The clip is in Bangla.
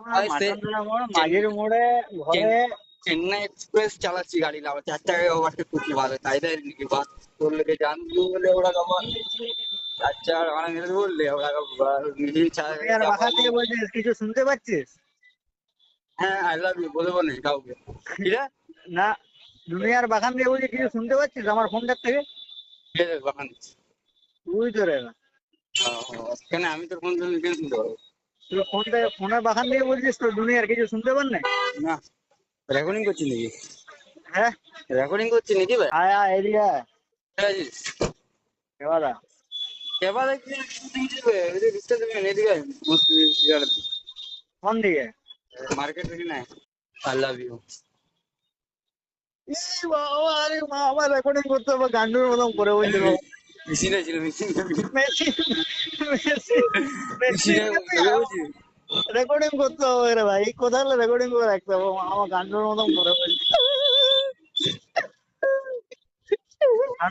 আমরা ভাই সে মাটনতলা মোড় মাঝের মোড়ে ঘরে চেন্নাই এক্সপ্রেস চালাচ্ছি গাড়ি, আবার 4 টাকায় ওভারটেক করছি, ভালো তাই তাই নাকি বাস করলে জানবো বলে ওরা আবার 4 চার মানে মেরে বললে ওরা নিজেই দুনিয়ার ভাষা থেকে বলছিস, কিছু শুনতে পাচ্ছিস? হ্যাঁ আই লাভ ইউ বলে বলে কাউকে কিরা না, দুনিয়ার বাখান দিয়ে বলছি, কিছু শুনতে পাচ্ছিস আমার ফোনটার থেকে? কে বাখান তুই তো রে না, কেন আমি তোর ফোন কেন শুনতে পারবো তুই ফোনের বাখান দিয়ে বলছিস তো দুনিয়ার কিছু শুনতে পার না? না? রেকর্ডিং করছি নাকি? হ্যাঁ, রেকর্ডিং করছি নাকি ভাই? আয় আয় এদিকে আয়। ঠিক আছিস? এবার এবার দেখছি রিস্তা দেবেন এদিকে আয়। কোন দিকে? মার্কেট থেকে নাই। I love you. ই বাবা, আরে বাবা, রেকর্ডিং করতে হবে গান্ডুর মতন করে বলছে বাবা। মেশিনে ছিল মেশিনে মেসি মেসি মেসি বলছি রেকর্ডিং করতে হবে রে ভাই, কোথায় রেকর্ডিং করে রাখতে হবে আমার গান্ডুর মতন করে বলছে।